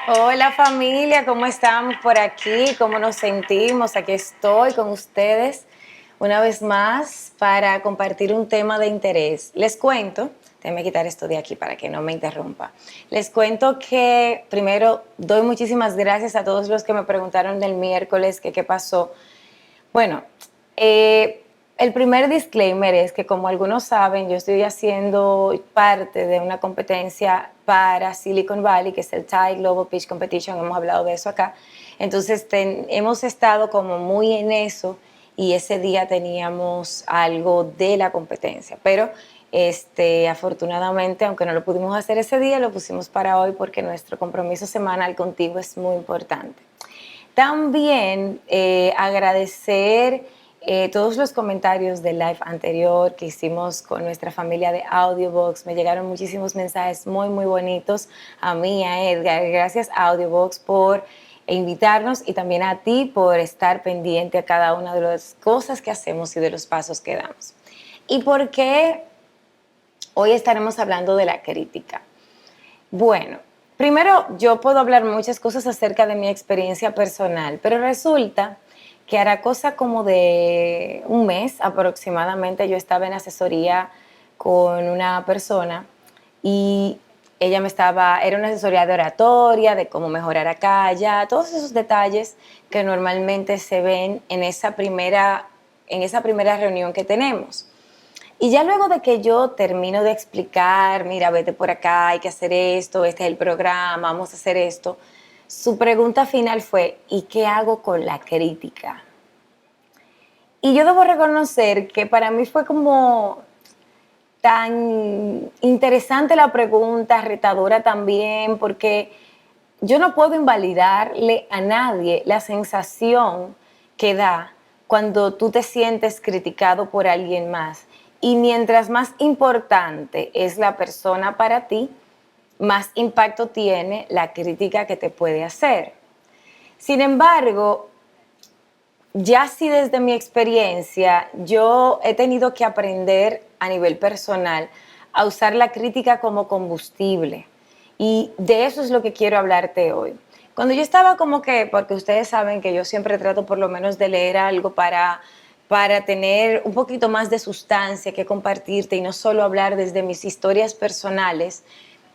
Hola familia, ¿cómo estamos por aquí? ¿Cómo nos sentimos? Aquí estoy con ustedes una vez más para compartir un tema de interés. Les cuento, déjenme quitar esto de aquí para que no me interrumpa. Les cuento que primero doy muchísimas gracias a todos los que me preguntaron del miércoles que qué pasó. Bueno, el primer disclaimer es que, como algunos saben, yo estoy haciendo parte de una competencia para Silicon Valley, que es el TIE Global Pitch Competition. Hemos hablado de eso acá. Entonces, hemos estado como muy en eso y ese día teníamos algo de la competencia. Pero afortunadamente, aunque no lo pudimos hacer ese día, lo pusimos para hoy porque nuestro compromiso semanal contigo es muy importante. También agradecer todos los comentarios del live anterior que hicimos con nuestra familia de Audiobox. Me llegaron muchísimos mensajes muy, muy bonitos a mí, a Edgar. Gracias Audiobox por invitarnos y también a ti por estar pendiente a cada una de las cosas que hacemos y de los pasos que damos. ¿Y por qué hoy estaremos hablando de la crítica? Bueno, primero yo puedo hablar muchas cosas acerca de mi experiencia personal, pero resulta que hará cosa como de un mes aproximadamente yo estaba en asesoría con una persona y era una asesoría de oratoria, de cómo mejorar acá, allá, todos esos detalles que normalmente se ven en esa primera reunión que tenemos. Y ya luego de que yo termino de explicar, mira, vete por acá, hay que hacer esto, este es el programa, vamos a hacer esto, su pregunta final fue, ¿y qué hago con la crítica? Y yo debo reconocer que para mí fue como tan interesante la pregunta, retadora también, porque yo no puedo invalidarle a nadie la sensación que da cuando tú te sientes criticado por alguien más. Y mientras más importante es la persona para ti, más impacto tiene la crítica que te puede hacer. Sin embargo, ya sí desde mi experiencia, yo he tenido que aprender a nivel personal a usar la crítica como combustible. Y de eso es lo que quiero hablarte hoy. Cuando yo estaba como que, porque ustedes saben que yo siempre trato por lo menos de leer algo para tener un poquito más de sustancia que compartirte y no solo hablar desde mis historias personales.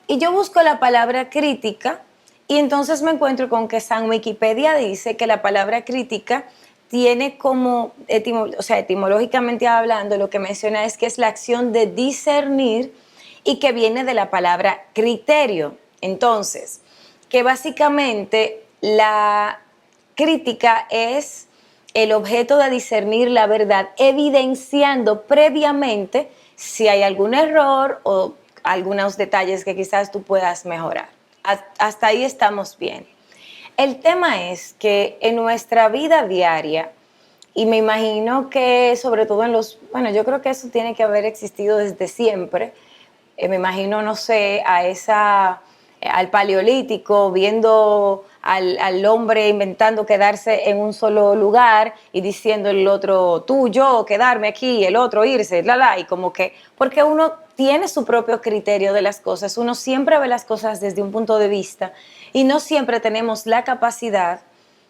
Y yo busco la palabra crítica y entonces me encuentro con que San Wikipedia dice que la palabra crítica tiene como, etimológicamente hablando, lo que menciona es que es la acción de discernir y que viene de la palabra criterio. Entonces, que básicamente la crítica es el objeto de discernir la verdad, evidenciando previamente si hay algún error o algunos detalles que quizás tú puedas mejorar. Hasta ahí estamos bien. El tema es que en nuestra vida diaria, y me imagino que sobre todo bueno, yo creo que eso tiene que haber existido desde siempre. Me imagino, no sé, al paleolítico viendo al hombre inventando quedarse en un solo lugar y diciendo el otro, tú, yo, quedarme aquí, el otro irse, y como que, porque uno tiene su propio criterio de las cosas, uno siempre ve las cosas desde un punto de vista y no siempre tenemos la capacidad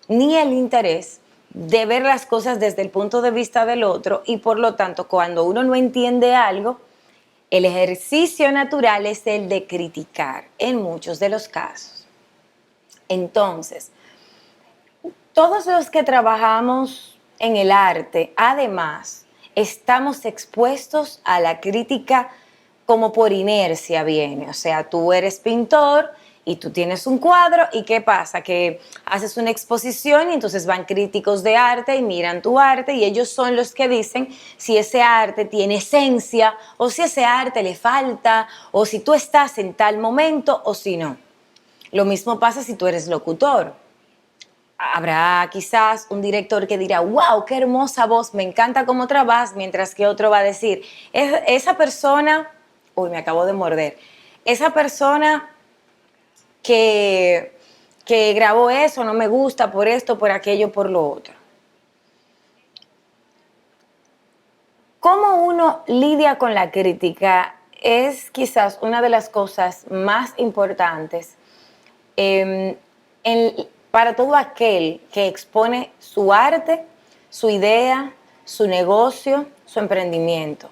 ni el interés de ver las cosas desde el punto de vista del otro y por lo tanto cuando uno no entiende algo, el ejercicio natural es el de criticar en muchos de los casos. Entonces, todos los que trabajamos en el arte, además, estamos expuestos a la crítica como por inercia viene. O sea, tú eres pintor y tú tienes un cuadro y ¿qué pasa? Que haces una exposición y entonces van críticos de arte y miran tu arte y ellos son los que dicen si ese arte tiene esencia o si ese arte le falta o si tú estás en tal momento o si no. Lo mismo pasa si tú eres locutor. Habrá quizás un director que dirá, wow, qué hermosa voz, me encanta cómo trabajas, mientras que otro va a decir, esa persona, uy, me acabo de morder, esa persona que, que grabó eso no me gusta por esto, por aquello, por lo otro. ¿Cómo uno lidia con la crítica? Es quizás una de las cosas más importantes para todo aquel que expone su arte, su idea, su negocio, su emprendimiento.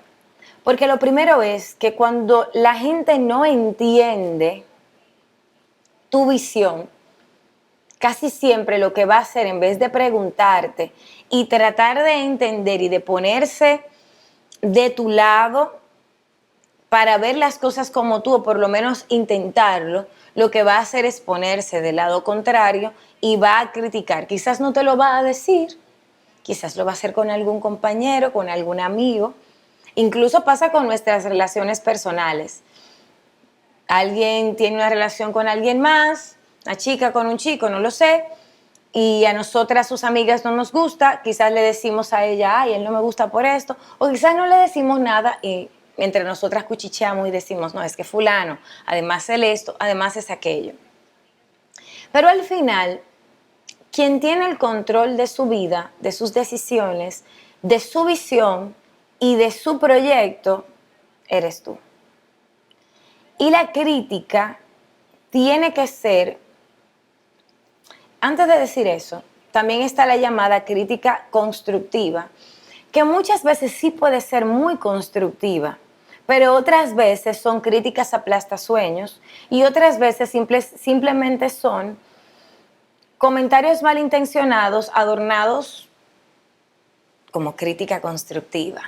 Porque lo primero es que cuando la gente no entiende tu visión, casi siempre lo que va a hacer, en vez de preguntarte y tratar de entender y de ponerse de tu lado para ver las cosas como tú, o por lo menos intentarlo, lo que va a hacer es ponerse del lado contrario y va a criticar. Quizás no te lo va a decir, quizás lo va a hacer con algún compañero, con algún amigo. Incluso pasa con nuestras relaciones personales. Alguien tiene una relación con alguien más, una chica con un chico, no lo sé, y a nosotras, sus amigas, no nos gusta, quizás le decimos a ella, ay, él no me gusta por esto, o quizás no le decimos nada y entre nosotras cuchicheamos y decimos, no, es que fulano, además es esto, además es aquello. Pero al final, quien tiene el control de su vida, de sus decisiones, de su visión y de su proyecto, eres tú. Y la crítica tiene que ser, antes de decir eso, también está la llamada crítica constructiva, que muchas veces sí puede ser muy constructiva, pero otras veces son críticas aplastasueños y otras veces simplemente son comentarios malintencionados, adornados como crítica constructiva.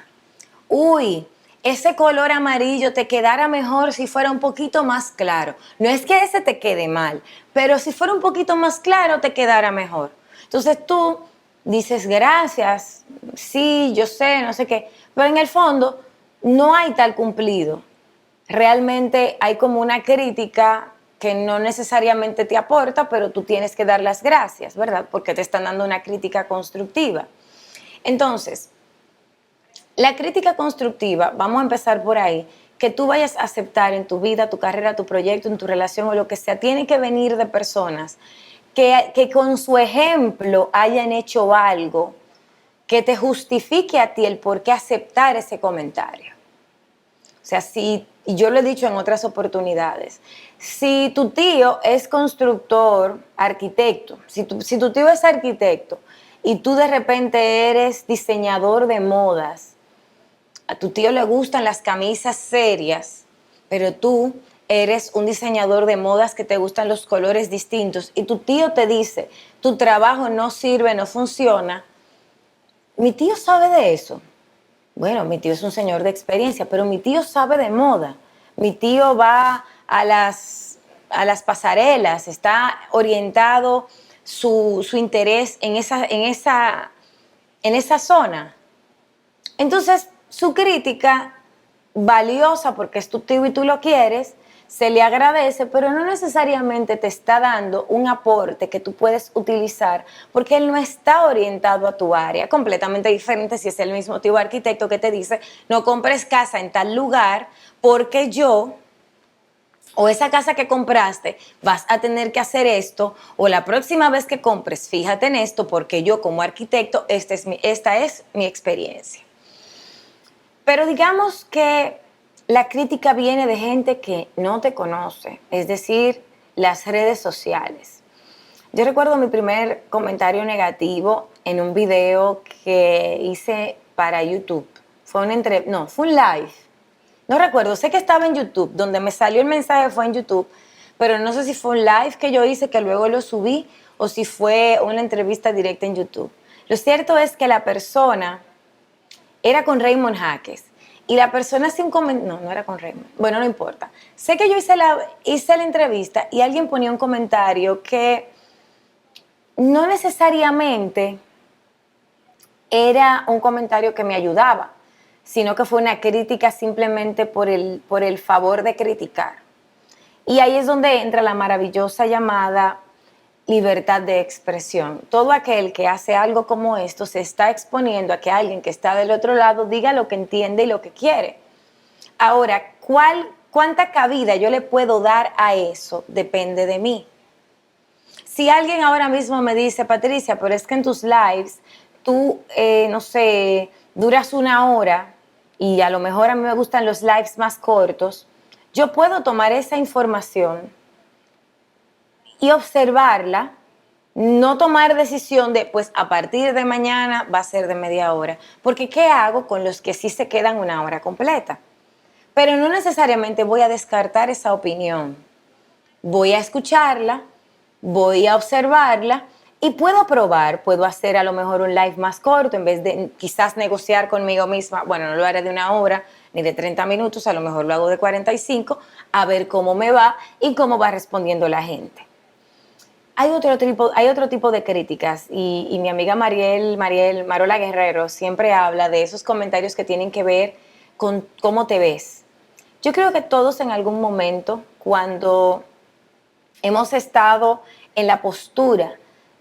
Uy, ese color amarillo te quedara mejor si fuera un poquito más claro. No es que ese te quede mal, pero si fuera un poquito más claro te quedara mejor. Entonces tú dices gracias, sí, yo sé, no sé qué, pero en el fondo no hay tal cumplido. Realmente hay como una crítica que no necesariamente te aporta, pero tú tienes que dar las gracias, ¿verdad? Porque te están dando una crítica constructiva. Entonces, la crítica constructiva, vamos a empezar por ahí, que tú vayas a aceptar en tu vida, tu carrera, tu proyecto, en tu relación o lo que sea, tiene que venir de personas que con su ejemplo hayan hecho algo que te justifique a ti el por qué aceptar ese comentario. O sea, si, y yo lo he dicho en otras oportunidades, si tu tío es constructor, arquitecto, si tu tío es arquitecto y tú de repente eres diseñador de modas, a tu tío le gustan las camisas serias, pero tú eres un diseñador de modas que te gustan los colores distintos y tu tío te dice, tu trabajo no sirve, no funciona, mi tío sabe de eso. Bueno, mi tío es un señor de experiencia, pero mi tío sabe de moda. Mi tío va a las pasarelas, está orientado su interés en esa zona. Entonces, su crítica, valiosa porque es tu tío y tú lo quieres, se le agradece, pero no necesariamente te está dando un aporte que tú puedes utilizar porque él no está orientado a tu área, completamente diferente si es el mismo tío arquitecto que te dice, no compres casa en tal lugar porque yo, o esa casa que compraste, vas a tener que hacer esto, o la próxima vez que compres, fíjate en esto porque yo como arquitecto, esta es mi experiencia. Pero digamos que la crítica viene de gente que no te conoce, es decir, las redes sociales. Yo recuerdo mi primer comentario negativo en un video que hice para YouTube. Fue fue un live. No recuerdo, sé que estaba en YouTube, donde me salió el mensaje fue en YouTube, pero no sé si fue un live que yo hice que luego lo subí o si fue una entrevista directa en YouTube. Lo cierto es que la persona era con Raymond Jaques. Y la persona hacía un comentario, no era con Raymond, bueno, no importa. Sé que yo hice la entrevista y alguien ponía un comentario que no necesariamente era un comentario que me ayudaba, sino que fue una crítica simplemente por el favor de criticar. Y ahí es donde entra la maravillosa llamada libertad de expresión. Todo aquel que hace algo como esto se está exponiendo a que alguien que está del otro lado diga lo que entiende y lo que quiere. Ahora, ¿cuánta cabida yo le puedo dar a eso? Depende de mí. Si alguien ahora mismo me dice, Patricia, pero es que en tus lives tú, no sé, duras una hora y a lo mejor a mí me gustan los lives más cortos, yo puedo tomar esa información y observarla, no tomar decisión de, pues a partir de mañana va a ser de media hora, porque ¿qué hago con los que sí se quedan una hora completa? Pero no necesariamente voy a descartar esa opinión. Voy a escucharla, voy a observarla y puedo probar, puedo hacer a lo mejor un live más corto en vez de quizás negociar conmigo misma, bueno, no lo haré de una hora ni de 30 minutos, a lo mejor lo hago de 45, a ver cómo me va y cómo va respondiendo la gente. Hay otro tipo de críticas y mi amiga Marola Guerrero siempre habla de esos comentarios que tienen que ver con cómo te ves. Yo creo que todos en algún momento, cuando hemos estado en la postura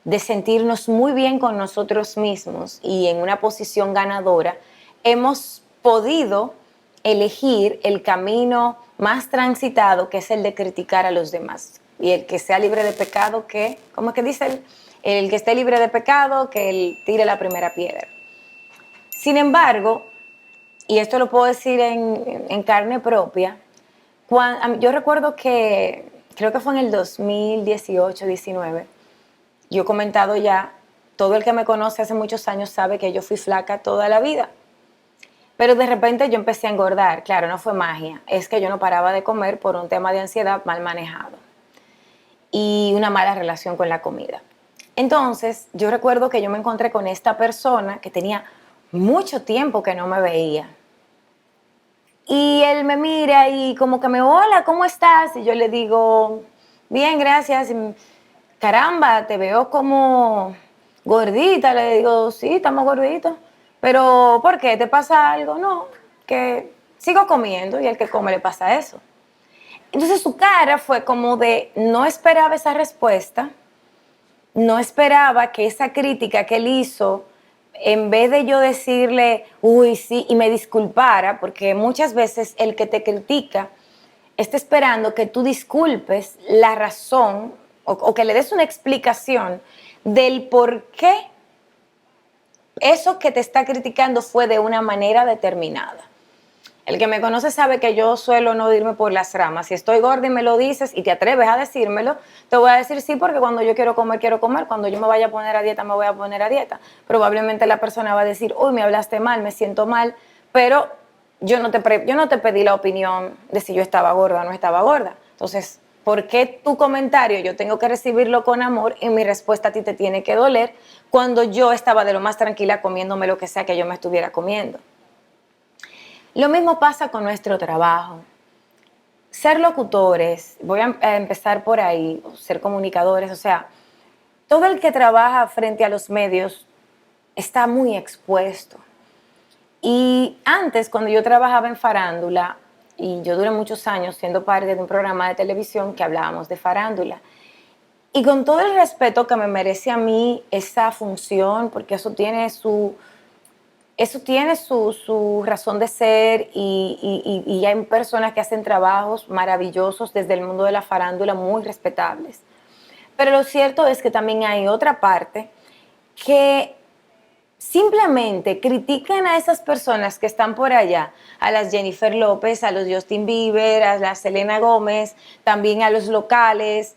de sentirnos muy bien con nosotros mismos y en una posición ganadora, hemos podido elegir el camino más transitado, que es el de criticar a los demás. Y el que sea libre de pecado, que, ¿cómo es que dice? El que esté libre de pecado, que él tire la primera piedra. Sin embargo, y esto lo puedo decir en carne propia, yo recuerdo que, creo que fue en el 2018-19, yo he comentado ya, todo el que me conoce hace muchos años sabe que yo fui flaca toda la vida. Pero de repente yo empecé a engordar. Claro, no fue magia, es que yo no paraba de comer por un tema de ansiedad mal manejado y una mala relación con la comida. Entonces, yo recuerdo que yo me encontré con esta persona que tenía mucho tiempo que no me veía. Y él me mira y como que me, hola, ¿cómo estás? Y yo le digo, bien, gracias. Y, caramba, te veo como gordita. Le digo, sí, estamos gorditos. Pero, ¿por qué? ¿Te pasa algo? No, que sigo comiendo y el que come le pasa eso. Entonces su cara fue como de, no esperaba esa respuesta, no esperaba que esa crítica que él hizo, en vez de yo decirle, uy, sí, y me disculpara, porque muchas veces el que te critica está esperando que tú disculpes la razón o que le des una explicación del por qué eso que te está criticando fue de una manera determinada. El que me conoce sabe que yo suelo no irme por las ramas. Si estoy gorda y me lo dices y te atreves a decírmelo, te voy a decir sí, porque cuando yo quiero comer, quiero comer. Cuando yo me vaya a poner a dieta, me voy a poner a dieta. Probablemente la persona va a decir, uy, me hablaste mal, me siento mal, pero yo no te pedí la opinión de si yo estaba gorda o no estaba gorda. Entonces, ¿por qué tu comentario yo tengo que recibirlo con amor y mi respuesta a ti te tiene que doler cuando yo estaba de lo más tranquila comiéndome lo que sea que yo me estuviera comiendo? Lo mismo pasa con nuestro trabajo. Ser locutores, voy a empezar por ahí, ser comunicadores, o sea, todo el que trabaja frente a los medios está muy expuesto. Y antes, cuando yo trabajaba en farándula, y yo duré muchos años siendo parte de un programa de televisión que hablábamos de farándula, y con todo el respeto que me merece a mí esa función, porque eso tiene su razón de ser y hay personas que hacen trabajos maravillosos desde el mundo de la farándula muy respetables. Pero lo cierto es que también hay otra parte que simplemente critican a esas personas que están por allá, a las Jennifer López, a los Justin Bieber, a la Selena Gómez, también a los locales,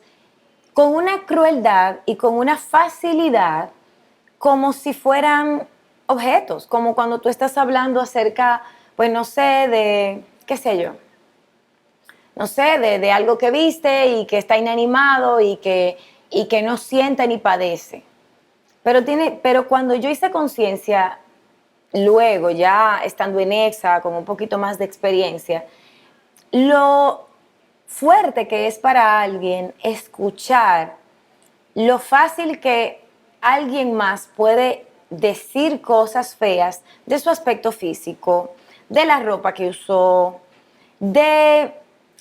con una crueldad y con una facilidad como si fueran objetos, como cuando tú estás hablando acerca, pues no sé, de, qué sé yo, no sé, de algo que viste y que está inanimado y que no siente ni padece. Pero cuando yo hice conciencia, luego ya estando en EXA, con un poquito más de experiencia, lo fuerte que es para alguien escuchar lo fácil que alguien más puede decir cosas feas de su aspecto físico, de la ropa que usó, de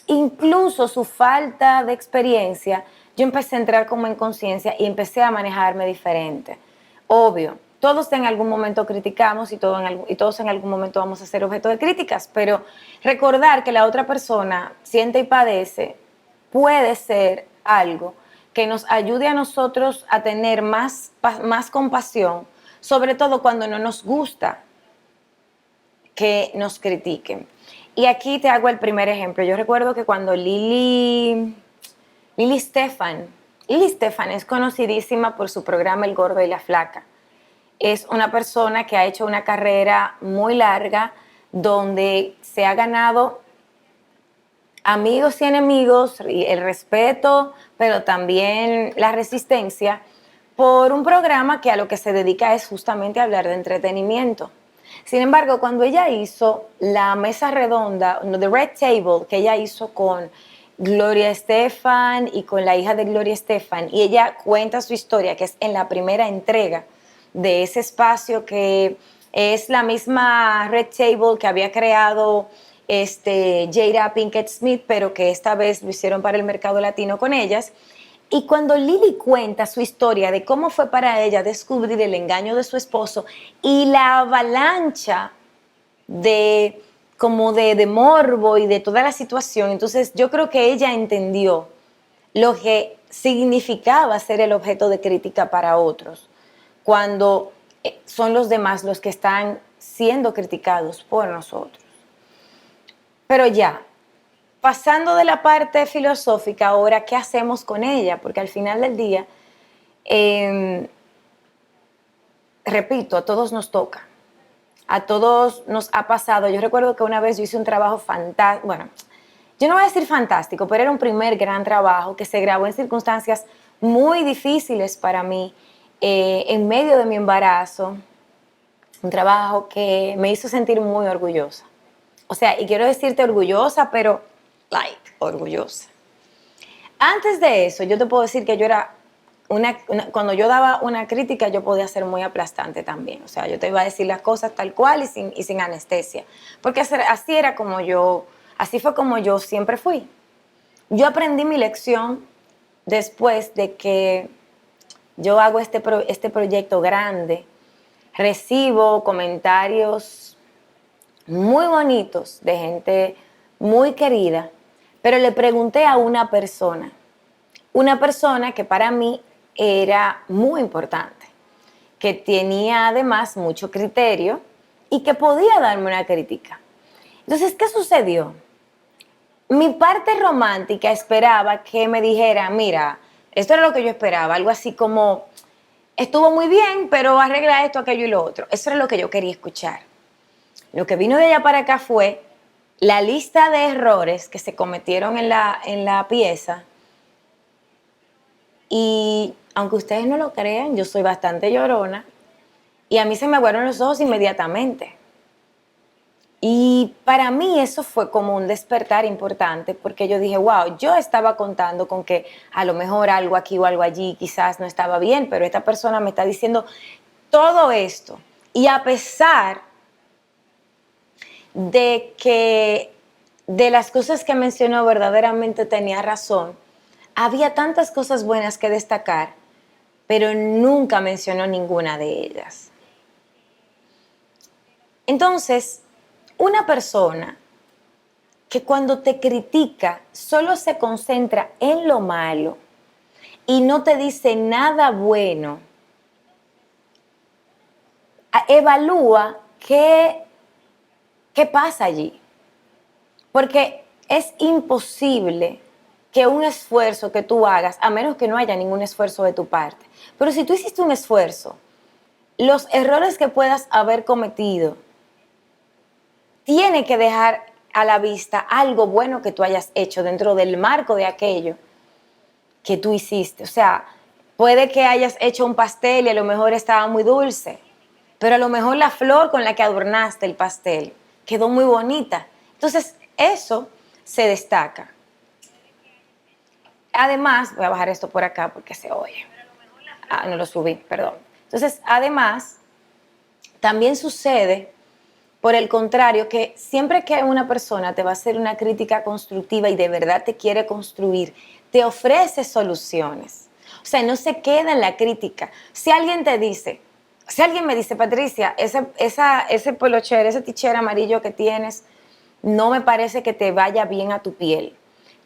incluso su falta de experiencia, yo empecé a entrar como en conciencia y empecé a manejarme diferente. Obvio, todos en algún momento criticamos y todos en algún momento vamos a ser objeto de críticas, pero recordar que la otra persona siente y padece puede ser algo que nos ayude a nosotros a tener más compasión, sobre todo cuando no nos gusta que nos critiquen. Y aquí te hago el primer ejemplo. Yo recuerdo que cuando Lili Stefan Lily Stefan es conocidísima por su programa El Gordo y la Flaca. Es una persona que ha hecho una carrera muy larga donde se ha ganado amigos y enemigos, el respeto, pero también la resistencia por un programa que a lo que se dedica es justamente a hablar de entretenimiento. Sin embargo, cuando ella hizo la mesa redonda, The Red Table, que ella hizo con Gloria Estefan y con la hija de Gloria Estefan, y ella cuenta su historia, que es en la primera entrega de ese espacio que es la misma Red Table que había creado Jada Pinkett Smith, pero que esta vez lo hicieron para el mercado latino con ellas. Y cuando Lily cuenta su historia de cómo fue para ella descubrir el engaño de su esposo y la avalancha de como de morbo y de toda la situación, entonces yo creo que ella entendió lo que significaba ser el objeto de crítica para otros, cuando son los demás los que están siendo criticados por nosotros. Pero ya, pasando de la parte filosófica, ahora, ¿qué hacemos con ella? Porque al final del día, repito, a todos nos toca, a todos nos ha pasado. Yo recuerdo que una vez yo hice un trabajo fantástico, bueno, yo no voy a decir fantástico, pero era un primer gran trabajo que se grabó en circunstancias muy difíciles para mí, en medio de mi embarazo, un trabajo que me hizo sentir muy orgullosa. O sea, y quiero decirte orgullosa, pero orgullosa. Antes de eso, yo te puedo decir que yo era cuando yo daba una crítica, yo podía ser muy aplastante también. O sea, yo te iba a decir las cosas tal cual y sin anestesia. Porque así era como yo, así fue como yo siempre fui. Yo aprendí mi lección después de que yo hago este proyecto grande. Recibo comentarios muy bonitos de gente muy querida, pero le pregunté a una persona que para mí era muy importante, que tenía además mucho criterio y que podía darme una crítica. Entonces, ¿qué sucedió? Mi parte romántica esperaba que me dijera, mira, esto era lo que yo esperaba, algo así como, estuvo muy bien, pero arregla esto, aquello y lo otro. Eso era lo que yo quería escuchar. Lo que vino de allá para acá fue la lista de errores que se cometieron en la pieza. Y aunque ustedes no lo crean, yo soy bastante llorona y a mí se me aguaron los ojos inmediatamente. Y para mí eso fue como un despertar importante porque yo dije, wow, yo estaba contando con que a lo mejor algo aquí o algo allí quizás no estaba bien, pero esta persona me está diciendo todo esto. Y a pesar de que de las cosas que mencionó verdaderamente tenía razón, había tantas cosas buenas que destacar, pero nunca mencionó ninguna de ellas. Entonces, una persona que cuando te critica solo se concentra en lo malo y no te dice nada bueno, evalúa qué pasa allí. Porque es imposible que un esfuerzo que tú hagas, a menos que no haya ningún esfuerzo de tu parte, pero si tú hiciste un esfuerzo, los errores que puedas haber cometido, tiene que dejar a la vista algo bueno que tú hayas hecho dentro del marco de aquello que tú hiciste. O sea, puede que hayas hecho un pastel y a lo mejor estaba muy dulce, pero a lo mejor la flor con la que adornaste el pastel quedó muy bonita. Entonces, eso se destaca. Además, voy a bajar esto por acá porque se oye. No lo subí, perdón. Entonces, además, también sucede, por el contrario, que siempre que una persona te va a hacer una crítica constructiva y de verdad te quiere construir, te ofrece soluciones. O sea, no se queda en la crítica. Si alguien me dice, Patricia, ese polocher, ese t-shirt amarillo que tienes, no me parece que te vaya bien a tu piel.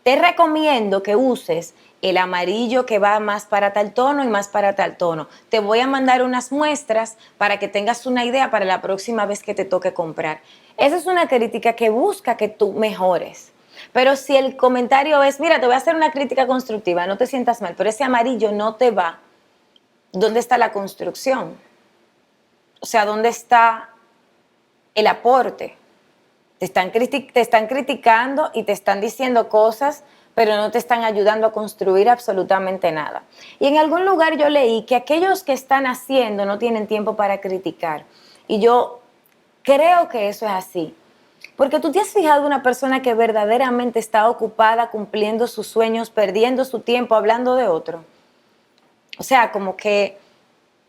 Te recomiendo que uses el amarillo que va más para tal tono y más para tal tono. Te voy a mandar unas muestras para que tengas una idea para la próxima vez que te toque comprar. Esa es una crítica que busca que tú mejores. Pero si el comentario es, mira, te voy a hacer una crítica constructiva, no te sientas mal, pero ese amarillo no te va, ¿dónde está la construcción? O sea, ¿dónde está el aporte? Te están criticando y te están diciendo cosas, pero no te están ayudando a construir absolutamente nada. Y en algún lugar yo leí que aquellos que están haciendo no tienen tiempo para criticar. Y yo creo que eso es así. Porque tú te has fijado una persona que verdaderamente está ocupada cumpliendo sus sueños, perdiendo su tiempo hablando de otro. O sea, como que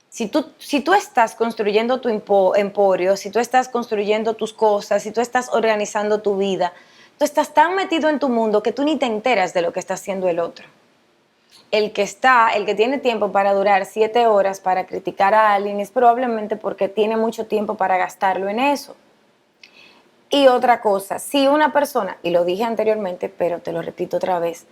si tú estás construyendo tu emporio, si tú estás construyendo tus cosas, si tú estás organizando tu vida, tú estás tan metido en tu mundo que tú ni te enteras de lo que está haciendo el otro. El que tiene tiempo para durar 7 horas para criticar a alguien es probablemente porque tiene mucho tiempo para gastarlo en eso. Y otra cosa, si una persona, y lo dije anteriormente, pero te lo repito otra vez,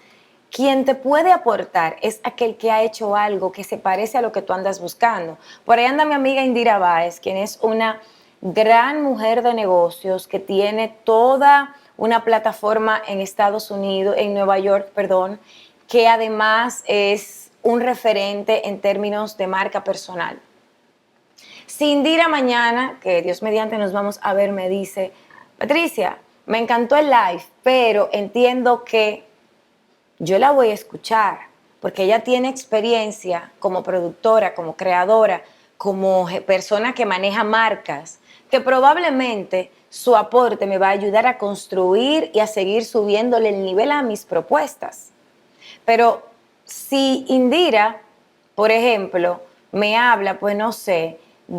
quien te puede aportar es aquel que ha hecho algo que se parece a lo que tú andas buscando. Por ahí anda mi amiga Indira Báez, quien es una gran mujer de negocios que tiene toda una plataforma en Estados Unidos, en Nueva York, perdón, que además es un referente en términos de marca personal. Si Indira mañana, que Dios mediante nos vamos a ver, me dice, Patricia, me encantó el live, pero entiendo que yo la voy a escuchar porque ella tiene experiencia como productora, como creadora, como persona que maneja marcas, que probablemente su aporte me va a ayudar a construir y a seguir subiéndole el nivel a mis propuestas. Pero si Indira, por ejemplo, me habla, pues no sé, no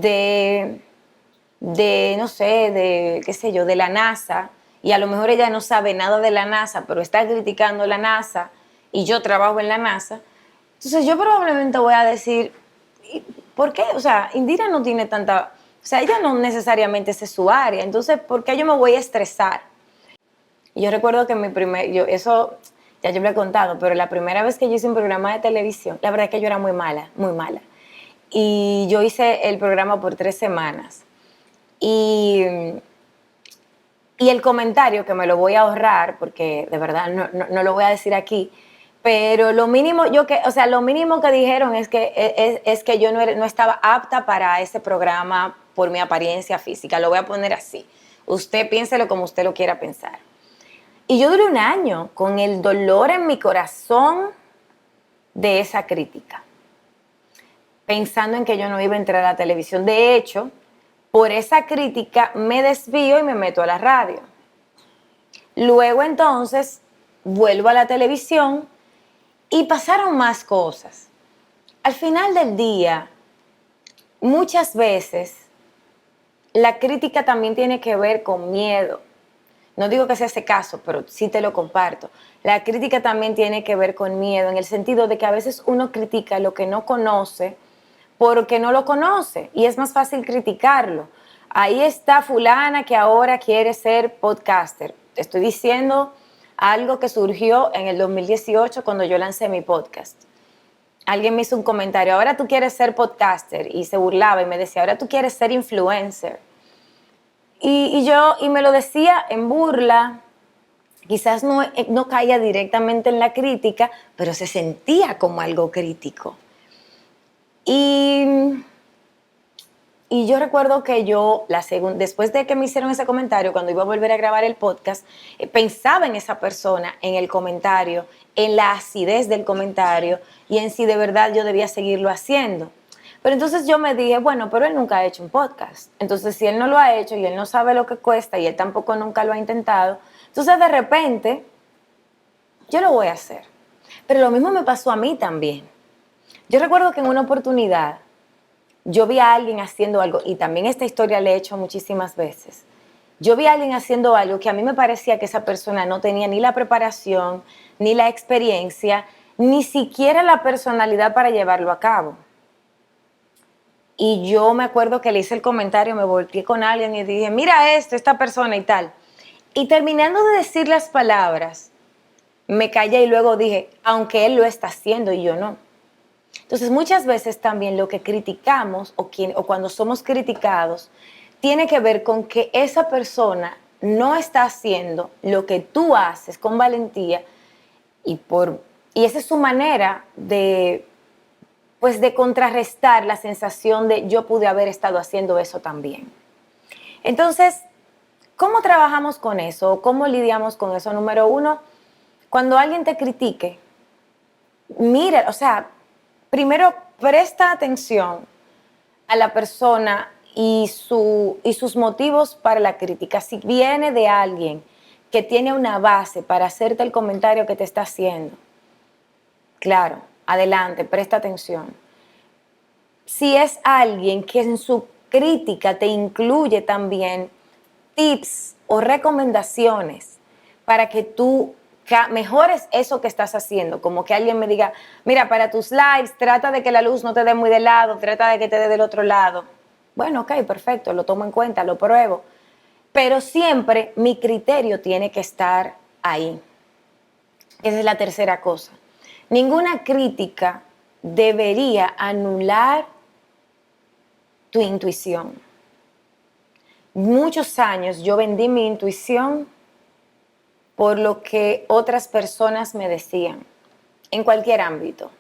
sé, de, qué sé yo, de la NASA, y a lo mejor ella no sabe nada de la NASA, pero está criticando la NASA, y yo trabajo en la NASA, entonces yo probablemente voy a decir, ¿por qué? O sea, Indira no tiene tanta, o sea, ella no necesariamente es su área, entonces, ¿por qué yo me voy a estresar? Y yo recuerdo que eso ya yo lo he contado, pero la primera vez que yo hice un programa de televisión, la verdad es que yo era muy mala, muy mala. Y yo hice el programa por 3 semanas. Y, y el comentario, que me lo voy a ahorrar, porque de verdad no lo voy a decir aquí, pero lo mínimo, lo mínimo que dijeron es que yo no estaba apta para ese programa por mi apariencia física. Lo voy a poner así. Usted piénselo como usted lo quiera pensar. Y yo duré un año con el dolor en mi corazón de esa crítica, pensando en que yo no iba a entrar a la televisión. De hecho, por esa crítica me desvío y me meto a la radio. Luego entonces vuelvo a la televisión y pasaron más cosas. Al final del día, muchas veces la crítica también tiene que ver con miedo. No digo que sea ese caso, pero sí te lo comparto. La crítica también tiene que ver con miedo, en el sentido de que a veces uno critica lo que no conoce porque no lo conoce y es más fácil criticarlo. Ahí está fulana que ahora quiere ser podcaster. Te estoy diciendo algo que surgió en el 2018 cuando yo lancé mi podcast. Alguien me hizo un comentario, ahora tú quieres ser podcaster, y se burlaba y me decía, ahora tú quieres ser influencer. Y me lo decía en burla, quizás no caía directamente en la crítica, pero se sentía como algo crítico. Y yo recuerdo que después de que me hicieron ese comentario, cuando iba a volver a grabar el podcast, pensaba en esa persona, en el comentario, en la acidez del comentario y en si de verdad yo debía seguirlo haciendo. Pero entonces yo me dije, bueno, pero él nunca ha hecho un podcast. Entonces, si él no lo ha hecho y él no sabe lo que cuesta y él tampoco nunca lo ha intentado, entonces de repente yo lo voy a hacer. Pero lo mismo me pasó a mí también. Yo recuerdo que en una oportunidad yo vi a alguien haciendo algo, y también esta historia la he hecho muchísimas veces. Yo vi a alguien haciendo algo que a mí me parecía que esa persona no tenía ni la preparación, ni la experiencia, ni siquiera la personalidad para llevarlo a cabo. Y yo me acuerdo que le hice el comentario, me volteé con alguien y dije, mira esto, esta persona y tal. Y terminando de decir las palabras, me callé y luego dije, aunque él lo está haciendo y yo no. Entonces, muchas veces también lo que criticamos o cuando somos criticados tiene que ver con que esa persona no está haciendo lo que tú haces con valentía y esa es su manera de, pues, de contrarrestar la sensación de yo pude haber estado haciendo eso también. Entonces, ¿cómo trabajamos con eso? ¿Cómo lidiamos con eso? Número uno, cuando alguien te critique, mira, o sea, primero presta atención a la persona y sus motivos para la crítica. Si viene de alguien que tiene una base para hacerte el comentario que te está haciendo, claro, adelante, presta atención. Si es alguien que en su crítica te incluye también tips o recomendaciones para que tú mejores eso que estás haciendo, como que alguien me diga, mira, para tus lives trata de que la luz no te dé muy de lado, trata de que te dé del otro lado. Bueno, ok, perfecto, lo tomo en cuenta, lo pruebo, pero siempre mi criterio tiene que estar ahí. Esa es la tercera cosa. Ninguna crítica debería anular tu intuición. Muchos años yo vendí mi intuición por lo que otras personas me decían, en cualquier ámbito.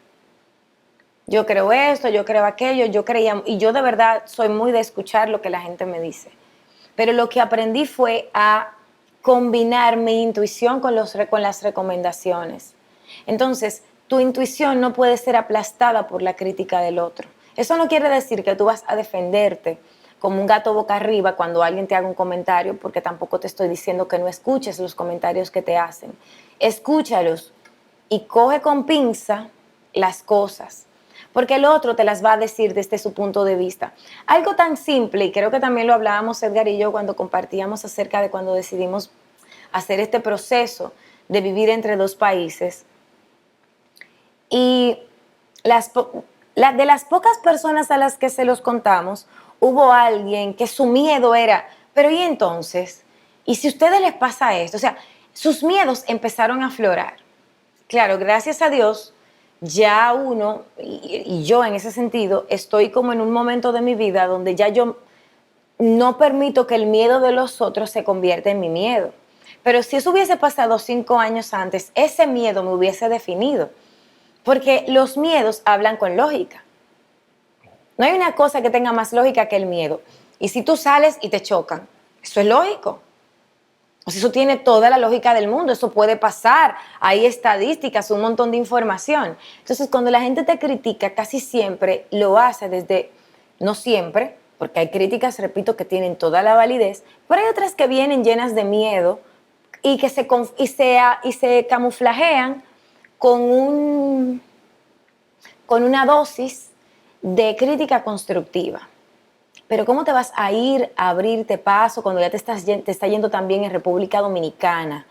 Yo creo esto, yo creo aquello, yo creía, y yo de verdad soy muy de escuchar lo que la gente me dice. Pero lo que aprendí fue a combinar mi intuición con las recomendaciones. Entonces, tu intuición no puede ser aplastada por la crítica del otro. Eso no quiere decir que tú vas a defenderte como un gato boca arriba cuando alguien te haga un comentario, porque tampoco te estoy diciendo que no escuches los comentarios que te hacen. Escúchalos y coge con pinza las cosas, porque el otro te las va a decir desde su punto de vista. Algo tan simple, y creo que también lo hablábamos Edgar y yo cuando compartíamos acerca de cuando decidimos hacer este proceso de vivir entre dos países. Y de las pocas personas a las que se los contamos, hubo alguien que su miedo era, pero ¿y entonces? ¿Y si a ustedes les pasa esto? O sea, sus miedos empezaron a aflorar. Claro, gracias a Dios, ya uno, y yo en ese sentido, estoy como en un momento de mi vida donde ya yo no permito que el miedo de los otros se convierta en mi miedo. Pero si eso hubiese pasado 5 años antes, ese miedo me hubiese definido. Porque los miedos hablan con lógica. No hay una cosa que tenga más lógica que el miedo. Y si tú sales y te chocan, eso es lógico. O sea, eso tiene toda la lógica del mundo, eso puede pasar, hay estadísticas, un montón de información. Entonces, cuando la gente te critica, casi siempre lo hace desde, no siempre, porque hay críticas, repito, que tienen toda la validez, pero hay otras que vienen llenas de miedo y que se camuflajean con una dosis de crítica constructiva. Pero ¿cómo te vas a ir a abrirte paso cuando ya te está yendo tan bien en República Dominicana?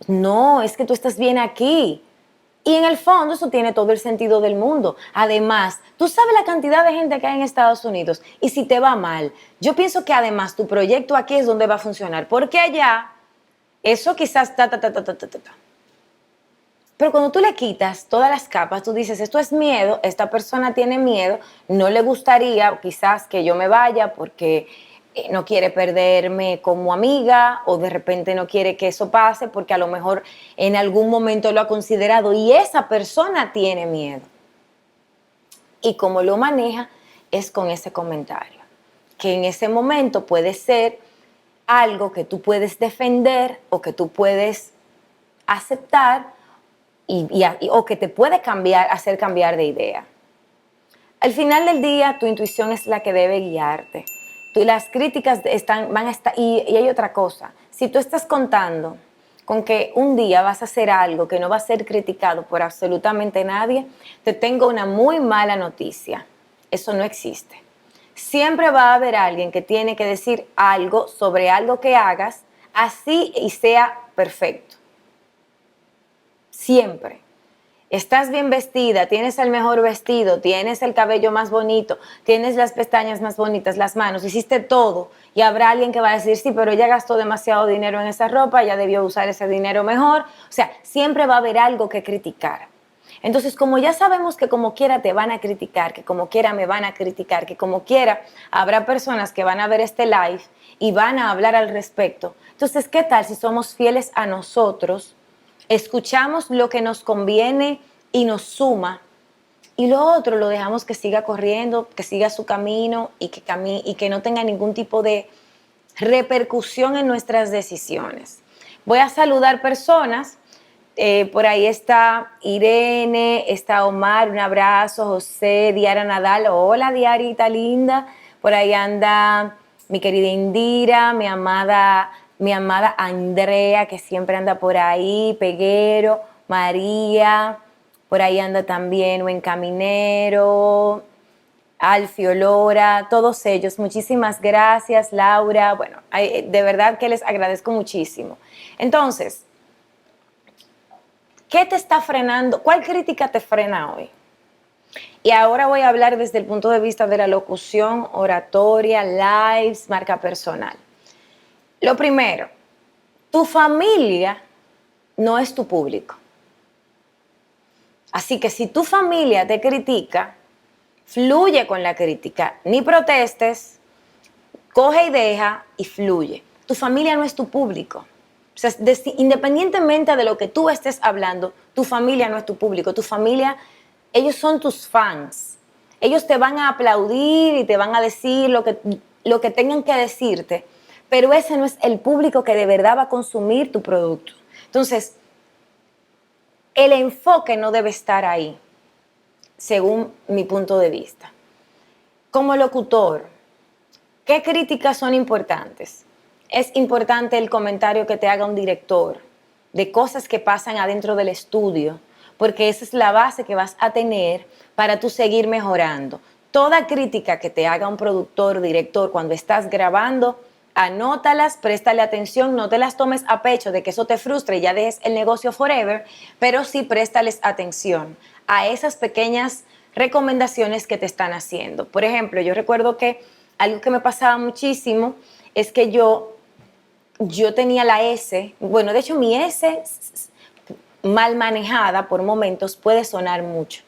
No, es que tú estás bien aquí. Y en el fondo eso tiene todo el sentido del mundo. Además, tú sabes la cantidad de gente que hay en Estados Unidos. Y si te va mal, yo pienso que además tu proyecto aquí es donde va a funcionar. Porque allá, eso quizás Pero cuando tú le quitas todas las capas, tú dices, esto es miedo, esta persona tiene miedo, no le gustaría quizás que yo me vaya porque no quiere perderme como amiga o de repente no quiere que eso pase porque a lo mejor en algún momento lo ha considerado y esa persona tiene miedo. Y como lo maneja es con ese comentario, que en ese momento puede ser algo que tú puedes defender o que tú puedes aceptar o que te puede hacer cambiar de idea. Al final del día, tu intuición es la que debe guiarte. Las críticas van a estar, y hay otra cosa. Si tú estás contando con que un día vas a hacer algo que no va a ser criticado por absolutamente nadie, te tengo una muy mala noticia. Eso no existe. Siempre va a haber alguien que tiene que decir algo sobre algo que hagas, así y sea perfecto. Siempre. Estás bien vestida, tienes el mejor vestido, tienes el cabello más bonito, tienes las pestañas más bonitas, las manos, hiciste todo y habrá alguien que va a decir, sí, pero ella gastó demasiado dinero en esa ropa, ella debió usar ese dinero mejor. O sea, siempre va a haber algo que criticar. Entonces, como ya sabemos que como quiera te van a criticar, que como quiera me van a criticar, que como quiera habrá personas que van a ver este live y van a hablar al respecto. Entonces, ¿qué tal si somos fieles a nosotros, escuchamos lo que nos conviene y nos suma, y lo otro lo dejamos que siga corriendo, que siga su camino y que no tenga ningún tipo de repercusión en nuestras decisiones? Voy a saludar personas. Por ahí está Irene, está Omar, un abrazo, José, Diara Nadal, hola Diarita linda. Por ahí anda mi querida Indira, mi amada Andrea, que siempre anda por ahí, Peguero, María, por ahí anda también Buen Caminero, Alfio, Lora, todos ellos. Muchísimas gracias, Laura. Bueno, de verdad que les agradezco muchísimo. Entonces, ¿qué te está frenando? ¿Cuál crítica te frena hoy? Y ahora voy a hablar desde el punto de vista de la locución, oratoria, lives, marca personal. Lo primero, tu familia no es tu público. Así que si tu familia te critica, fluye con la crítica, ni protestes, coge y deja y fluye. Tu familia no es tu público. O sea, independientemente de lo que tú estés hablando, tu familia no es tu público. Tu familia, ellos son tus fans. Ellos te van a aplaudir y te van a decir lo que tengan que decirte, pero ese no es el público que de verdad va a consumir tu producto. Entonces, el enfoque no debe estar ahí, según mi punto de vista. Como locutor, ¿qué críticas son importantes? Es importante el comentario que te haga un director de cosas que pasan adentro del estudio, porque esa es la base que vas a tener para tú seguir mejorando. Toda crítica que te haga un productor, director, cuando estás grabando, anótalas, préstale atención, no te las tomes a pecho de que eso te frustre y ya dejes el negocio forever, pero sí préstales atención a esas pequeñas recomendaciones que te están haciendo. Por ejemplo, yo recuerdo que algo que me pasaba muchísimo es que yo tenía la S, bueno, de hecho mi S mal manejada por momentos puede sonar mucho.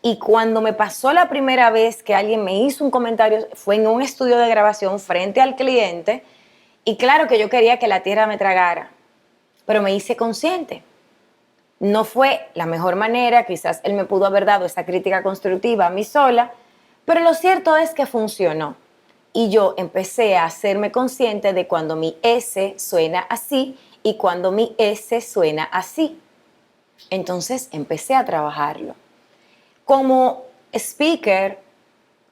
Y cuando me pasó la primera vez que alguien me hizo un comentario, fue en un estudio de grabación frente al cliente, y claro que yo quería que la tierra me tragara, pero me hice consciente. No fue la mejor manera, quizás él me pudo haber dado esa crítica constructiva a mí sola, pero lo cierto es que funcionó. Y yo empecé a hacerme consciente de cuando mi S suena así y cuando mi S suena así. Entonces empecé a trabajarlo. Como speaker,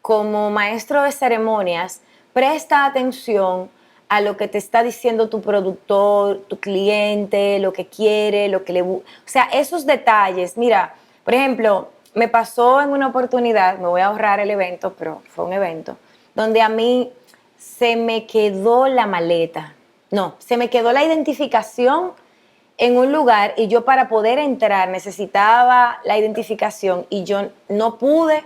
como maestro de ceremonias, presta atención a lo que te está diciendo tu productor, tu cliente, lo que quiere, o sea, esos detalles. Mira, por ejemplo, me pasó en una oportunidad, me voy a ahorrar el evento, pero fue un evento, donde a mí se me quedó la maleta. No, se me quedó la identificación en un lugar y yo para poder entrar necesitaba la identificación y yo no pude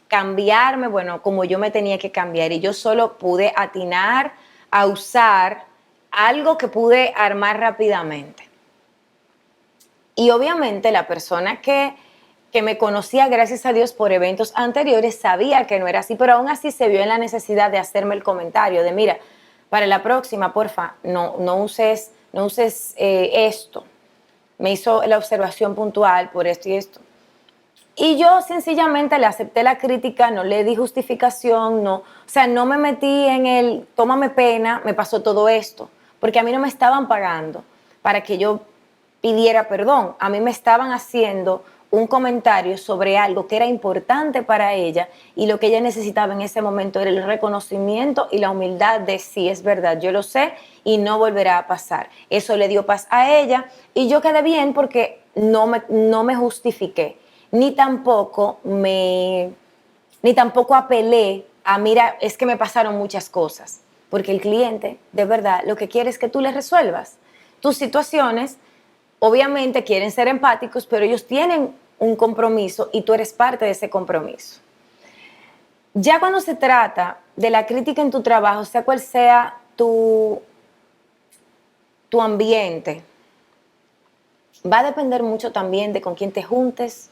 cambiarme, bueno, como yo me tenía que cambiar y yo solo pude atinar a usar algo que pude armar rápidamente. Y obviamente la persona que me conocía, gracias a Dios, por eventos anteriores, sabía que no era así, pero aún así se vio en la necesidad de hacerme el comentario de, mira, para la próxima, porfa, no uses esto. Me hizo la observación puntual por esto y esto. Y yo sencillamente le acepté la crítica, no le di justificación, o sea, no me metí en el tómame pena, me pasó todo esto, porque a mí no me estaban pagando para que yo pidiera perdón, a mí me estaban haciendo un comentario sobre algo que era importante para ella y lo que ella necesitaba en ese momento era el reconocimiento y la humildad de sí, es verdad, yo lo sé y no volverá a pasar. Eso le dio paz a ella y yo quedé bien porque no me justifiqué. Ni tampoco apelé a, mira, es que me pasaron muchas cosas, porque el cliente, de verdad, lo que quiere es que tú le resuelvas tus situaciones. Obviamente quieren ser empáticos, pero ellos tienen un compromiso y tú eres parte de ese compromiso. Ya cuando se trata de la crítica en tu trabajo, sea cual sea tu ambiente, va a depender mucho también de con quién te juntes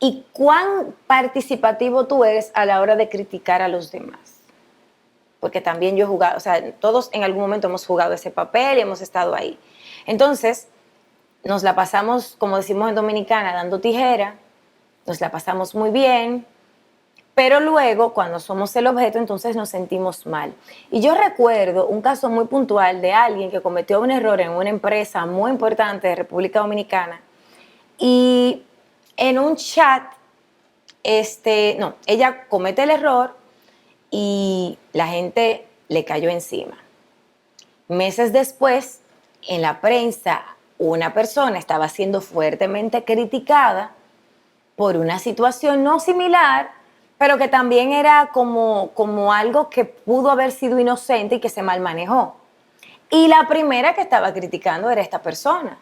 y cuán participativo tú eres a la hora de criticar a los demás. Porque también yo he jugado, o sea, todos en algún momento hemos jugado ese papel y hemos estado ahí. Entonces, nos la pasamos, como decimos en Dominicana, dando tijera, nos la pasamos muy bien, pero luego, cuando somos el objeto, entonces nos sentimos mal. Y yo recuerdo un caso muy puntual de alguien que cometió un error en una empresa muy importante de República Dominicana y en un chat, no, ella comete el error y la gente le cayó encima. Meses después, en la prensa, una persona estaba siendo fuertemente criticada por una situación no similar, pero que también era como algo que pudo haber sido inocente y que se mal manejó. Y la primera que estaba criticando era esta persona.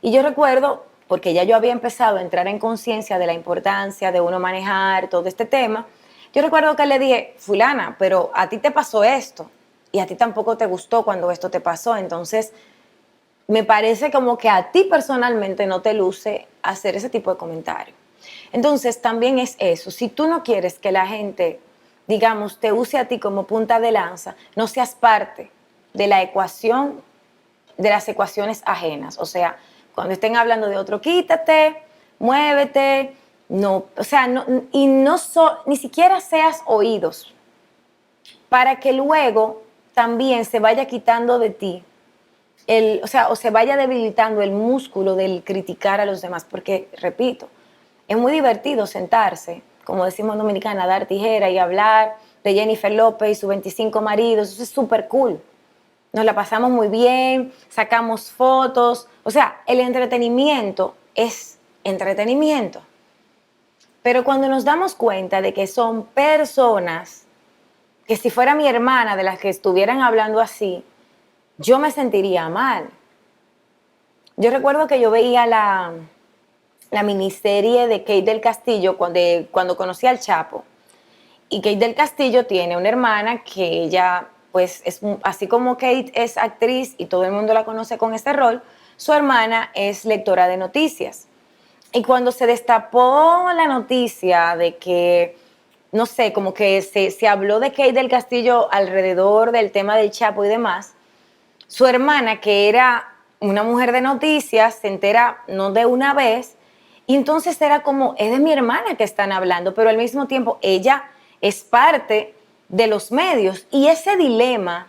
Y yo recuerdo, porque ya yo había empezado a entrar en conciencia de la importancia de uno manejar todo este tema, yo recuerdo que le dije, fulana, pero a ti te pasó esto y a ti tampoco te gustó cuando esto te pasó, entonces me parece como que a ti personalmente no te luce hacer ese tipo de comentario. Entonces también es eso, si tú no quieres que la gente, digamos, te use a ti como punta de lanza, no seas parte de la ecuación, de las ecuaciones ajenas. O sea, cuando estén hablando de otro, quítate, muévete, no, o sea, no, y no ni siquiera seas oídos, para que luego también se vaya quitando de ti o sea, o se vaya debilitando el músculo del criticar a los demás, porque, repito, es muy divertido sentarse, como decimos en Dominicana, dar tijera y hablar de Jennifer López y sus 25 maridos, eso es súper cool. Nos la pasamos muy bien, sacamos fotos, o sea, el entretenimiento es entretenimiento. Pero cuando nos damos cuenta de que son personas, que si fuera mi hermana de las que estuvieran hablando así, yo me sentiría mal. Yo recuerdo que yo veía la miniserie de Kate del Castillo cuando conocí al Chapo. Y Kate del Castillo tiene una hermana que ella, pues, así como Kate es actriz y todo el mundo la conoce con este rol, su hermana es lectora de noticias. Y cuando se destapó la noticia de que, no sé, como que se habló de Kate del Castillo alrededor del tema del Chapo y demás, su hermana, que era una mujer de noticias, se entera no de una vez, y entonces era como, es de mi hermana que están hablando, pero al mismo tiempo ella es parte de los medios. Y ese dilema,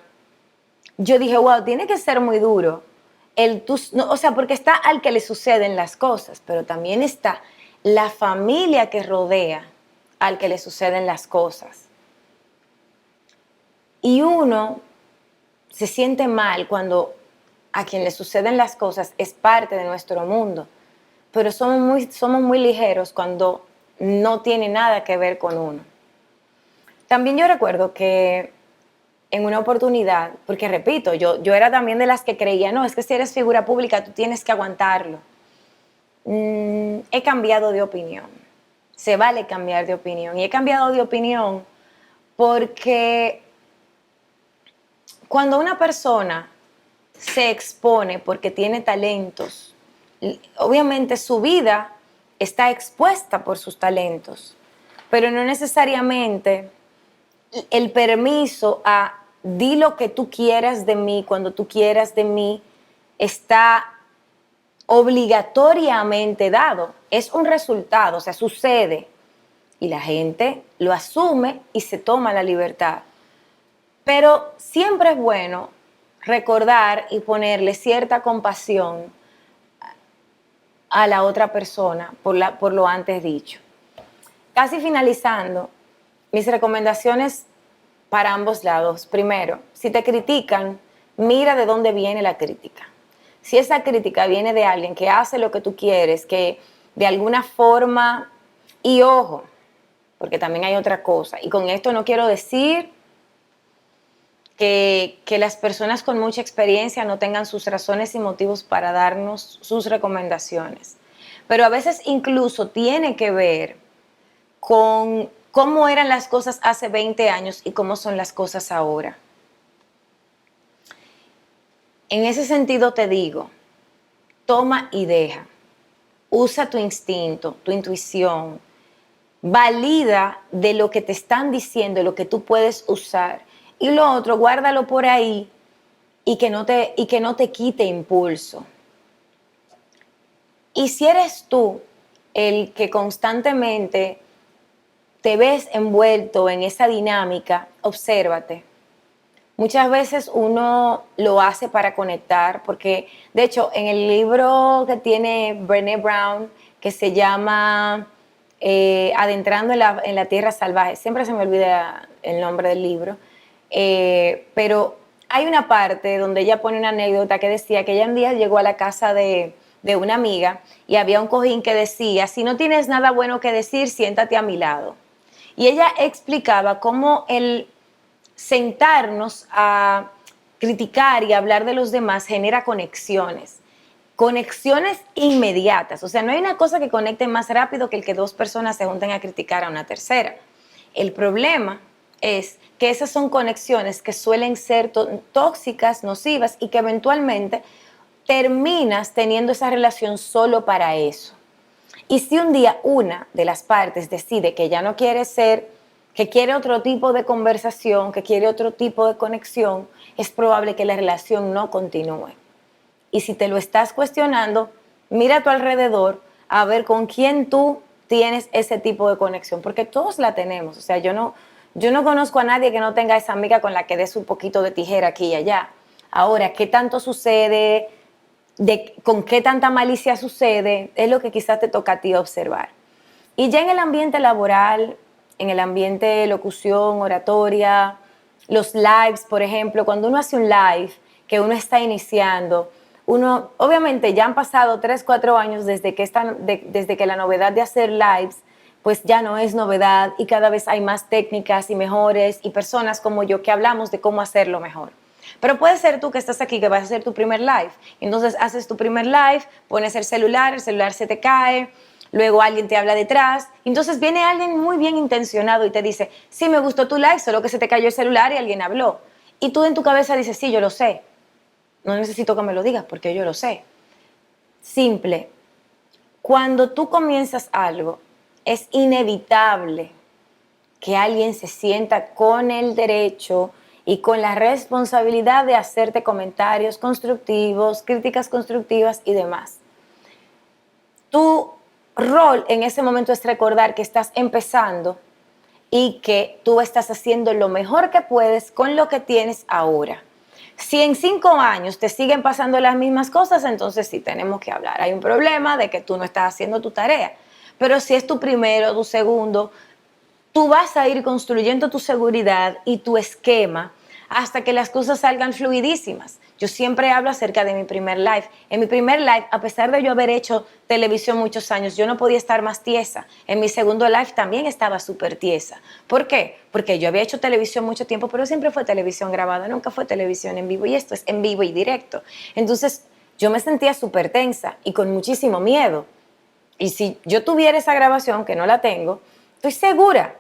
yo dije, wow, tiene que ser muy duro. O sea, porque está al que le suceden las cosas, pero también está la familia que rodea al que le suceden las cosas. Y uno se siente mal cuando a quien le suceden las cosas es parte de nuestro mundo, pero somos muy ligeros cuando no tiene nada que ver con uno. También yo recuerdo que en una oportunidad, porque repito, yo era también de las que creía, no, es que si eres figura pública tú tienes que aguantarlo. He cambiado de opinión, se vale cambiar de opinión, y he cambiado de opinión porque cuando una persona se expone porque tiene talentos, obviamente su vida está expuesta por sus talentos, pero no necesariamente el permiso a di lo que tú quieras de mí, cuando tú quieras de mí, está obligatoriamente dado. Es un resultado, o sea, sucede. Y la gente lo asume y se toma la libertad. Pero siempre es bueno recordar y ponerle cierta compasión a la otra persona por lo antes dicho. Casi finalizando, mis recomendaciones para ambos lados. Primero, si te critican, mira de dónde viene la crítica. Si esa crítica viene de alguien que hace lo que tú quieres, que de alguna forma, y ojo, porque también hay otra cosa, y con esto no quiero decir que las personas con mucha experiencia no tengan sus razones y motivos para darnos sus recomendaciones, pero a veces incluso tiene que ver con cómo eran las cosas hace 20 años y cómo son las cosas ahora. En ese sentido te digo, toma y deja. Usa tu instinto, tu intuición. Valida de lo que te están diciendo, lo que tú puedes usar. Y lo otro, guárdalo por ahí y que no te quite impulso. Y si eres tú el que constantemente te ves envuelto en esa dinámica, obsérvate. Muchas veces uno lo hace para conectar, porque de hecho en el libro que tiene Brené Brown, que se llama Adentrando en la Tierra Salvaje, siempre se me olvida el nombre del libro, pero hay una parte donde ella pone una anécdota que decía que ella un día llegó a la casa de una amiga y había un cojín que decía, si no tienes nada bueno que decir, siéntate a mi lado. Y ella explicaba cómo el sentarnos a criticar y hablar de los demás genera conexiones inmediatas. O sea, no hay una cosa que conecte más rápido que el que dos personas se junten a criticar a una tercera. El problema es que esas son conexiones que suelen ser tóxicas, nocivas y que eventualmente terminas teniendo esa relación solo para eso. Y si un día una de las partes decide que ya no quiere ser, que quiere otro tipo de conversación, que quiere otro tipo de conexión, es probable que la relación no continúe. Y si te lo estás cuestionando, mira a tu alrededor a ver con quién tú tienes ese tipo de conexión, porque todos la tenemos. O sea, yo no conozco a nadie que no tenga esa amiga con la que des un poquito de tijera aquí y allá. Ahora, ¿qué tanto sucede? Con qué tanta malicia sucede, es lo que quizás te toca a ti observar. Y ya en el ambiente laboral, en el ambiente de locución, oratoria, los lives, por ejemplo, cuando uno hace un live, que uno está iniciando, uno, obviamente ya han pasado 3, 4 años desde que la novedad de hacer lives, pues ya no es novedad y cada vez hay más técnicas y mejores y personas como yo que hablamos de cómo hacerlo mejor. Pero puede ser tú que estás aquí, que vas a hacer tu primer live. Entonces haces tu primer live, pones el celular se te cae, luego alguien te habla detrás. Entonces viene alguien muy bien intencionado y te dice, sí, me gustó tu live, solo que se te cayó el celular y alguien habló. Y tú en tu cabeza dices, sí, yo lo sé. No necesito que me lo digas porque yo lo sé. Simple. Cuando tú comienzas algo, es inevitable que alguien se sienta con el derecho y con la responsabilidad de hacerte comentarios constructivos, críticas constructivas y demás. Tu rol en ese momento es recordar que estás empezando y que tú estás haciendo lo mejor que puedes con lo que tienes ahora. Si en 5 años te siguen pasando las mismas cosas, entonces sí tenemos que hablar. Hay un problema de que tú no estás haciendo tu tarea. Pero si es tu primero, tu segundo, tú vas a ir construyendo tu seguridad y tu esquema hasta que las cosas salgan fluidísimas. Yo siempre hablo acerca de mi primer live. En mi primer live, a pesar de yo haber hecho televisión muchos años, yo no podía estar más tiesa. En mi segundo live también estaba súper tiesa. ¿Por qué? Porque yo había hecho televisión mucho tiempo, pero siempre fue televisión grabada, nunca fue televisión en vivo. Y esto es en vivo y directo. Entonces, yo me sentía súper tensa y con muchísimo miedo. Y si yo tuviera esa grabación, que no la tengo, estoy segura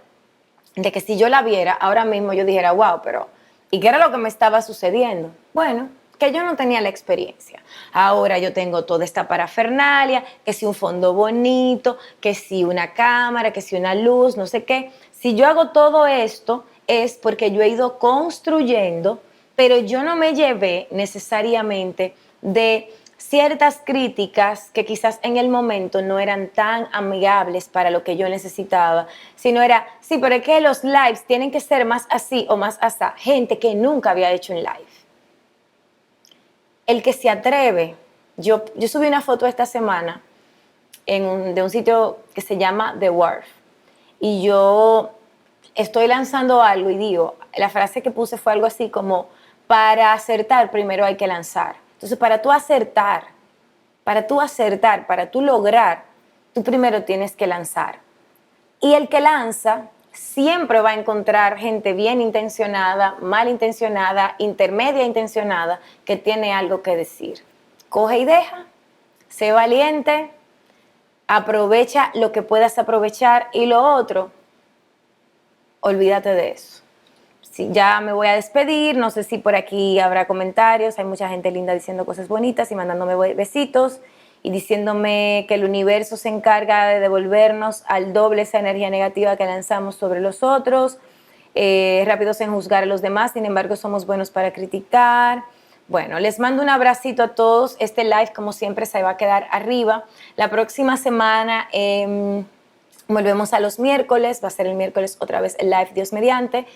de que si yo la viera, ahora mismo yo dijera, wow, pero ¿y qué era lo que me estaba sucediendo? Bueno, que yo no tenía la experiencia. Ahora yo tengo toda esta parafernalia, que si un fondo bonito, que si una cámara, que si una luz, no sé qué. Si yo hago todo esto es porque yo he ido construyendo, pero yo no me llevé necesariamente de ciertas críticas que quizás en el momento no eran tan amigables para lo que yo necesitaba, sino era, sí, pero es que los lives tienen que ser más así o más asá. Gente que nunca había hecho un live. El que se atreve, yo subí una foto esta semana de un sitio que se llama The Wharf y yo estoy lanzando algo y digo, la frase que puse fue algo así como, para acertar primero hay que lanzar. Entonces, para tú lograr, tú primero tienes que lanzar. Y el que lanza siempre va a encontrar gente bien intencionada, mal intencionada, intermedia intencionada, que tiene algo que decir. Coge y deja, sé valiente, aprovecha lo que puedas aprovechar y lo otro, olvídate de eso. Sí, ya me voy a despedir, no sé si por aquí habrá comentarios, hay mucha gente linda diciendo cosas bonitas y mandándome besitos. y diciéndome que el universo se encarga de devolvernos al doble esa energía negativa que lanzamos sobre los otros, rápidos en juzgar a los demás, sin embargo somos buenos para criticar. Bueno, les mando un abracito a todos. Este live, como siempre, se va a quedar arriba. La próxima semana volvemos a los miércoles, va a ser el miércoles otra vez el live, Dios mediante.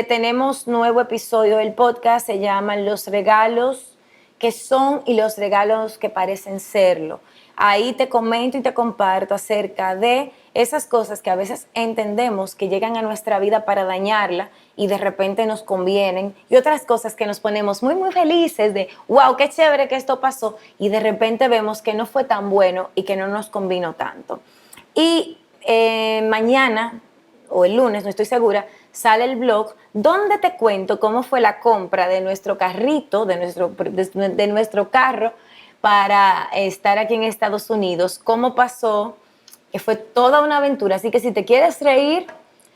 Tenemos nuevo episodio del podcast, se llaman Los regalos que son y los regalos que parecen serlo. Ahí te comento y te comparto acerca de esas cosas que a veces entendemos que llegan a nuestra vida para dañarla y de repente nos convienen, y otras cosas que nos ponemos muy, muy felices de, wow, qué chévere que esto pasó, y de repente vemos que no fue tan bueno y que no nos convino tanto. Y mañana o el lunes, no estoy segura, sale el blog donde te cuento cómo fue la compra de nuestro carrito, de nuestro carro para estar aquí en Estados Unidos, cómo pasó, que fue toda una aventura. Así que si te quieres reír,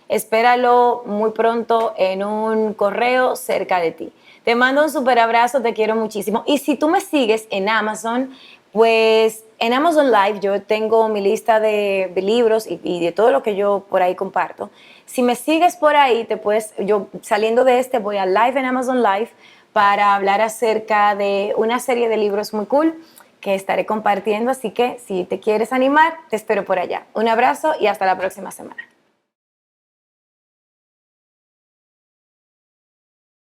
espéralo muy pronto en un correo cerca de ti. Te mando un súper abrazo, te quiero muchísimo. Y si tú me sigues en Amazon, pues en Amazon Live yo tengo mi lista de libros y de todo lo que yo por ahí comparto. Si me sigues por ahí, yo saliendo de voy a live en Amazon Live para hablar acerca de una serie de libros muy cool que estaré compartiendo. Así que si te quieres animar, te espero por allá. Un abrazo y hasta la próxima semana.